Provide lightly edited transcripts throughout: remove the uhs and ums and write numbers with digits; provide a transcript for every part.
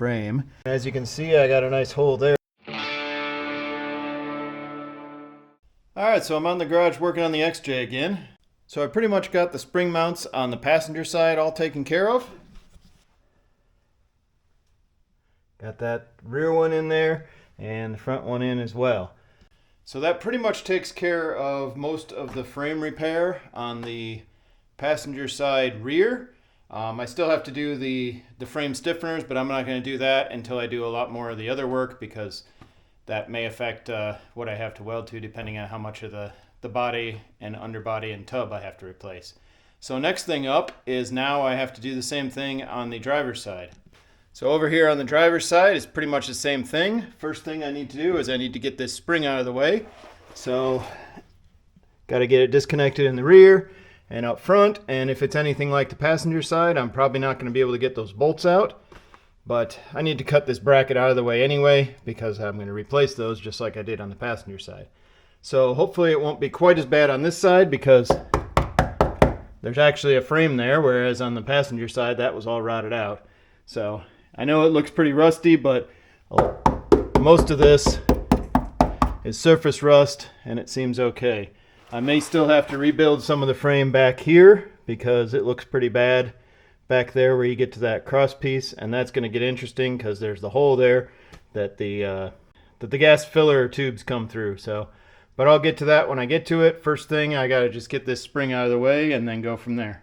frame. As you can see, I got a nice hole there. Alright, so I'm on the garage working on the XJ again. So I pretty much got the spring mounts on the passenger side all taken care of. Got that rear one in there and the front one in as well. So that pretty much takes care of most of the frame repair on the passenger side rear. I still have to do the frame stiffeners, but I'm not going to do that until I do a lot more of the other work, because that may affect what I have to weld to, depending on how much of the body and underbody and tub I have to replace. So next thing up is now I have to do the same thing on the driver's side. So over here on the driver's side is pretty much the same thing. First thing I need to do is I need to get this spring out of the way. So got to get it disconnected in the rear and up front, and if it's anything like the passenger side, I'm probably not going to be able to get those bolts out. But I need to cut this bracket out of the way anyway, because I'm going to replace those just like I did on the passenger side. So hopefully it won't be quite as bad on this side, because there's actually a frame there, whereas on the passenger side that was all rotted out. So I know it looks pretty rusty, but most of this is surface rust and it seems okay. I may still have to rebuild some of the frame back here, because it looks pretty bad back there where you get to that cross piece, and that's going to get interesting because there's the hole there that the gas filler tubes come through. So, but I'll get to that when I get to it. First thing, I got to just get this spring out of the way and then go from there.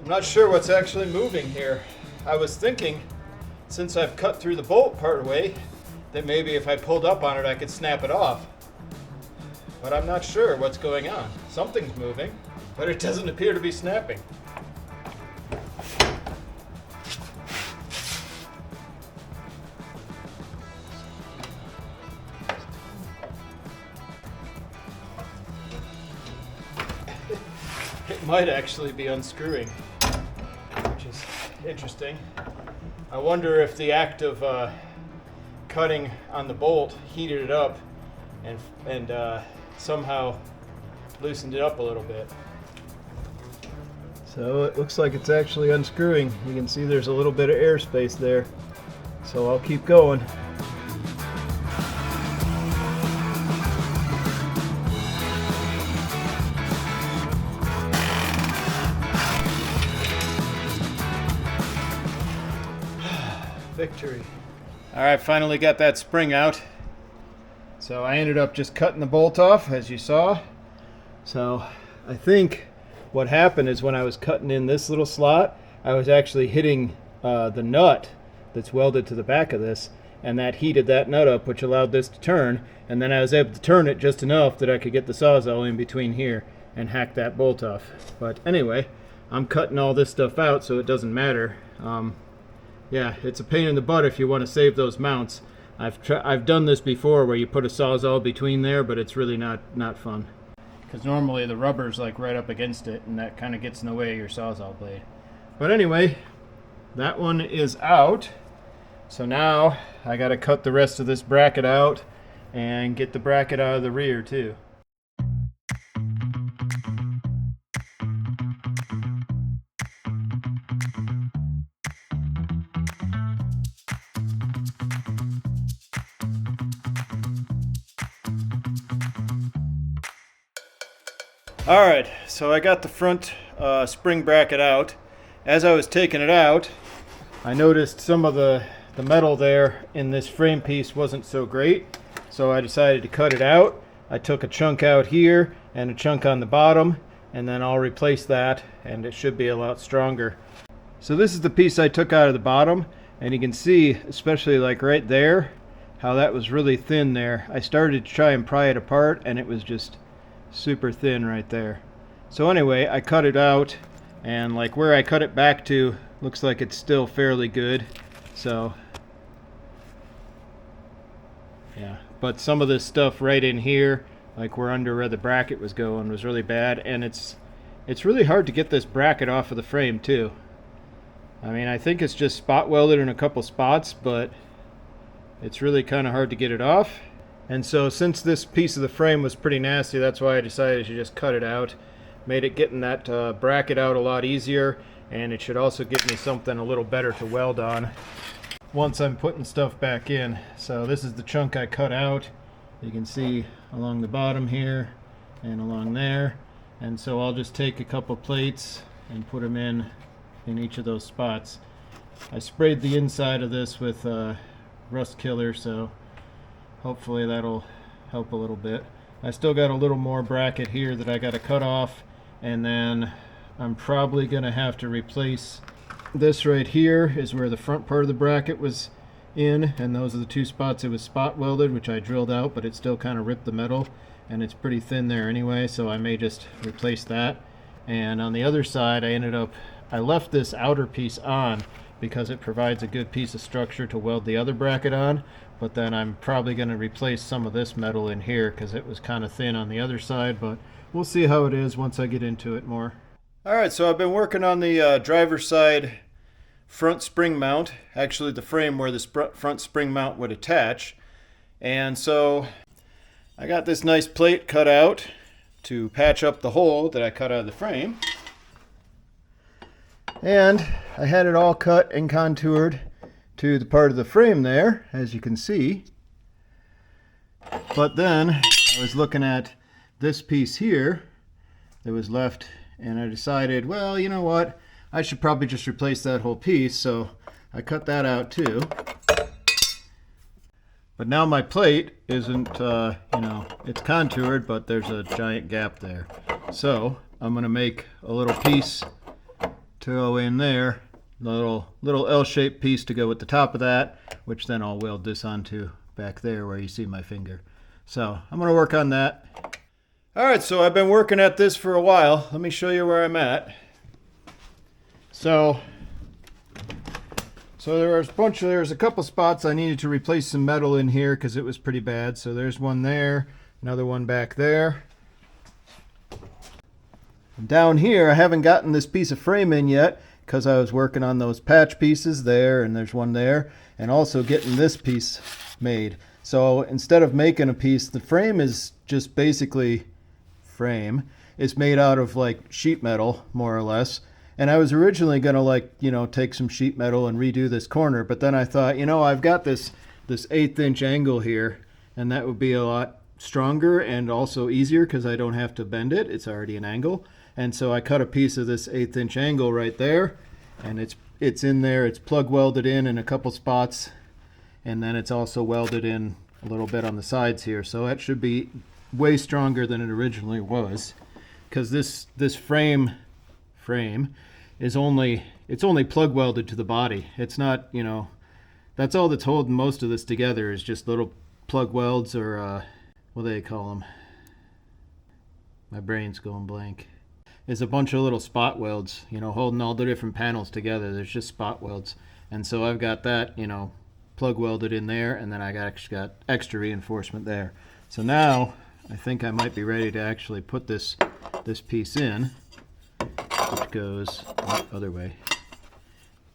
I'm not sure what's actually moving here. I was thinking, since I've cut through the bolt part way, that maybe if I pulled up on it I could snap it off. But I'm not sure what's going on. Something's moving, but it doesn't appear to be snapping. It might actually be unscrewing, which is interesting. I wonder if the act of cutting on the bolt heated it up and somehow loosened it up a little bit. So it looks like it's actually unscrewing. You can see there's a little bit of airspace there. So I'll keep going. Victory. All right, finally got that spring out. So I ended up just cutting the bolt off, as you saw. So I think what happened is when I was cutting in this little slot, I was actually hitting the nut that's welded to the back of this, and that heated that nut up, which allowed this to turn. And then I was able to turn it just enough that I could get the Sawzall in between here and hack that bolt off. But anyway, I'm cutting all this stuff out, so it doesn't matter. Yeah, it's a pain in the butt if you want to save those mounts. I've done this before where you put a Sawzall between there, but it's really not fun. Because normally the rubber's like right up against it, and that kind of gets in the way of your Sawzall blade. But anyway, that one is out. So now I got to cut the rest of this bracket out and get the bracket out of the rear too. All right, so I got the front spring bracket out. As I was taking it out, I noticed some of the metal there in this frame piece wasn't so great, so I decided to cut it out. I took a chunk out here and a chunk on the bottom, and then I'll replace that, and it should be a lot stronger. So this is the piece I took out of the bottom, and you can see, especially like right there, how that was really thin there. I started to try and pry it apart, and it was just super thin right there. So anyway, I cut it out, and like where I cut it back to looks like it's still fairly good. So yeah, but some of this stuff right in here, like where the bracket was going, was really bad, and it's really hard to get this bracket off of the frame too. I mean, I think it's just spot welded in a couple spots, but it's really kind of hard to get it off. And so since this piece of the frame was pretty nasty, that's why I decided to just cut it out. Made it getting that bracket out a lot easier, and it should also give me something a little better to weld on once I'm putting stuff back in. So this is the chunk I cut out. You can see along the bottom here and along there. And so I'll just take a couple plates and put them in each of those spots. I sprayed the inside of this with rust killer, so hopefully that'll help a little bit. I still got a little more bracket here that I got to cut off, and then I'm probably going to have to replace this right here is where the front part of the bracket was in, and those are the two spots it was spot welded, which I drilled out, but it still kind of ripped the metal, and it's pretty thin there anyway, so I may just replace that. And on the other side, I left this outer piece on because it provides a good piece of structure to weld the other bracket on, but then I'm probably going to replace some of this metal in here because it was kind of thin on the other side, but we'll see how it is once I get into it more. Alright, so I've been working on the driver's side front spring mount, actually the frame where the front spring mount would attach. And so I got this nice plate cut out to patch up the hole that I cut out of the frame. And I had it all cut and contoured to the part of the frame there, as you can see. But then I was looking at this piece here that was left, and I decided, well, you know what? I should probably just replace that whole piece, so I cut that out too. But now my plate isn't, it's contoured, but there's a giant gap there. So I'm going to make a little piece to go in there, a little L-shaped piece to go at the top of that, which then I'll weld this onto back there where you see my finger. So I'm going to work on that. Alright, so I've been working at this for a while. Let me show you where I'm at. So there's a couple spots I needed to replace some metal in here because it was pretty bad. So there's one there, another one back there. Down here, I haven't gotten this piece of frame in yet because I was working on those patch pieces there, and there's one there, and also getting this piece made. So instead of making a piece, the frame is just basically it's made out of like sheet metal, more or less. And I was originally going to take some sheet metal and redo this corner, but then I thought, I've got this 1/8 inch angle here, and that would be a lot stronger and also easier because I don't have to bend it. It's already an angle. And so I cut a piece of this 1/8 inch angle right there, and it's in there. It's plug welded in a couple spots, and then it's also welded in a little bit on the sides here. So that should be way stronger than it originally was, because this frame is only plug welded to the body. It's not, that's all that's holding most of this together is just little plug welds, or what do they call them? My brain's going blank. Is a bunch of little spot welds, holding all the different panels together. There's just spot welds. And so I've got that, plug welded in there, and then I got extra reinforcement there. So now I think I might be ready to actually put this piece in, which goes the other way,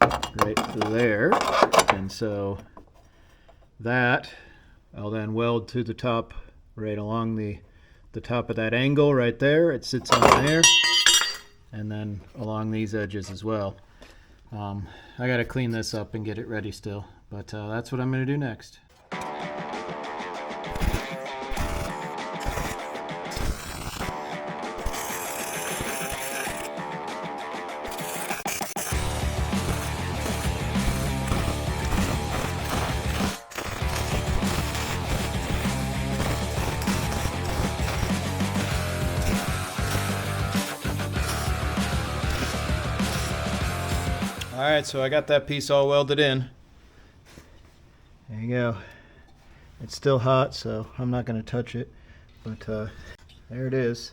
right there. And so that I'll then weld to the top, right along the top of that angle right there. It sits on there, and then along these edges as well. I got to clean this up and get it ready still, but that's what I'm going to do next. Alright, so I got that piece all welded in. There you go. It's still hot, so I'm not going to touch it, but there it is.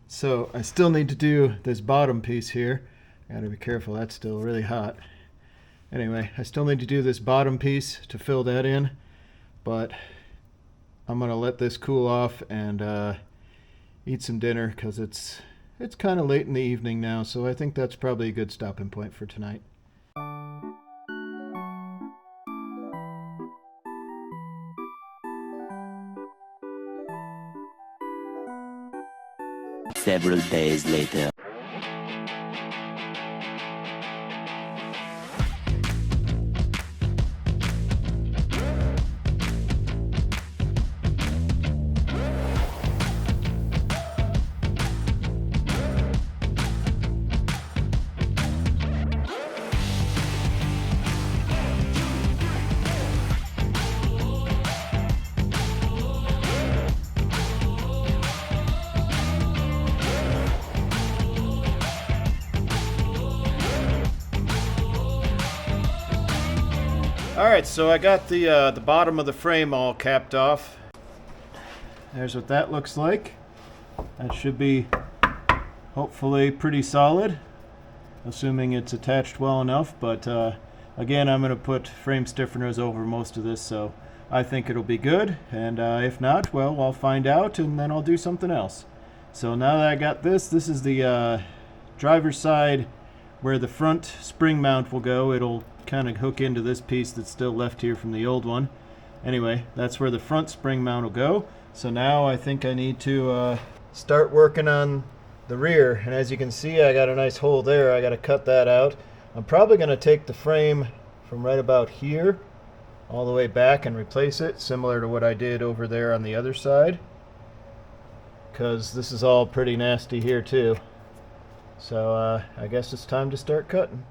So I still need to do this bottom piece here. I gotta be careful, that's still really hot. Anyway, I still need to do this bottom piece to fill that in, but I'm gonna let this cool off and eat some dinner, because it's kind of late in the evening now, so I think that's probably a good stopping point for tonight. Several days later. Alright, so I got the bottom of the frame all capped off. There's what that looks like. That should be hopefully pretty solid, assuming it's attached well enough, but again, I'm going to put frame stiffeners over most of this, so I think it'll be good, and if not, well, I'll find out and then I'll do something else. So now that I got this is the driver's side where the front spring mount will go. It'll kind of hook into this piece that's still left here from the old one. Anyway, that's where the front spring mount will go. So now I think I need to start working on the rear, and as you can see, I got a nice hole there. I got to cut that out. I'm probably going to take the frame from right about here all the way back and replace it, similar to what I did over there on the other side, because this is all pretty nasty here too. So I guess it's time to start cutting.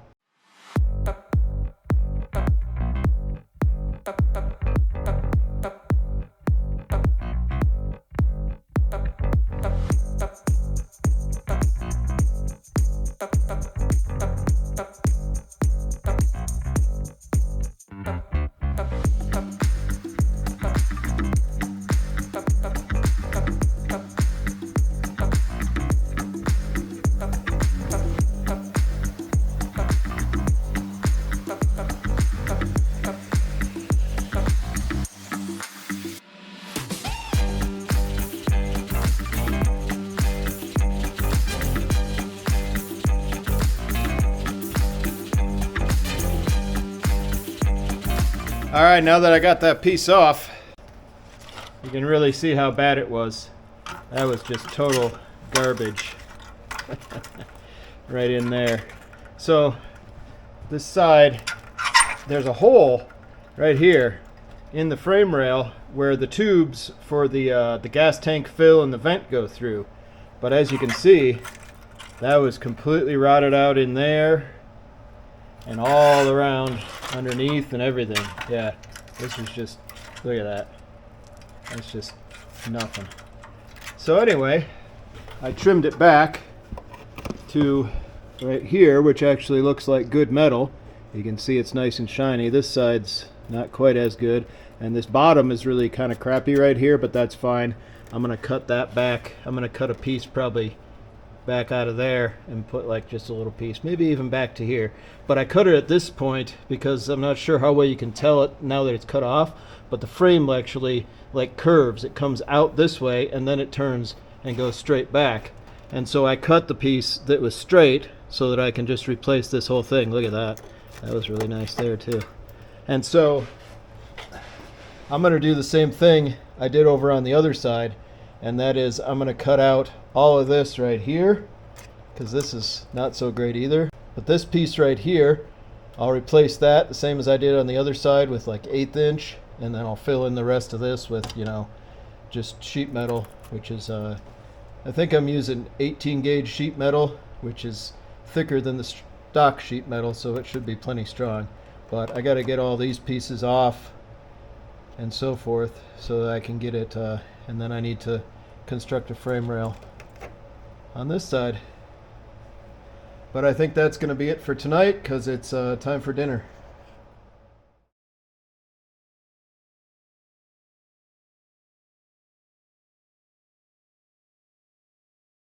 Alright, now that I got that piece off, you can really see how bad it was. That was just total garbage. Right in there. So, this side, there's a hole right here in the frame rail where the tubes for the gas tank fill and the vent go through. But as you can see, that was completely rotted out in there and all around underneath and everything. Yeah, this is just, look at that. That's just nothing. So anyway, I trimmed it back to right here, which actually looks like good metal. You can see it's nice and shiny. This side's not quite as good, and this bottom is really kind of crappy right here, but that's fine. I'm gonna cut that back. I'm gonna cut a piece probably back out of there and put like just a little piece, maybe even back to here. But I cut it at this point because I'm not sure how well you can tell it now that it's cut off, but the frame actually like curves. It comes out this way and then it turns and goes straight back. And so I cut the piece that was straight so that I can just replace this whole thing. Look at that. That was really nice there too. And so I'm going to do the same thing I did over on the other side, and that is I'm going to cut out all of this right here, because this is not so great either. But this piece right here, I'll replace that the same as I did on the other side with like 1/8 inch, and then I'll fill in the rest of this with, you know, just sheet metal, which is I think I'm using 18 gauge sheet metal, which is thicker than the stock sheet metal, so it should be plenty strong. But I got to get all these pieces off and so forth so that I can get it, and then I need to construct a frame rail on this side. But I think that's going to be it for tonight because it's time for dinner.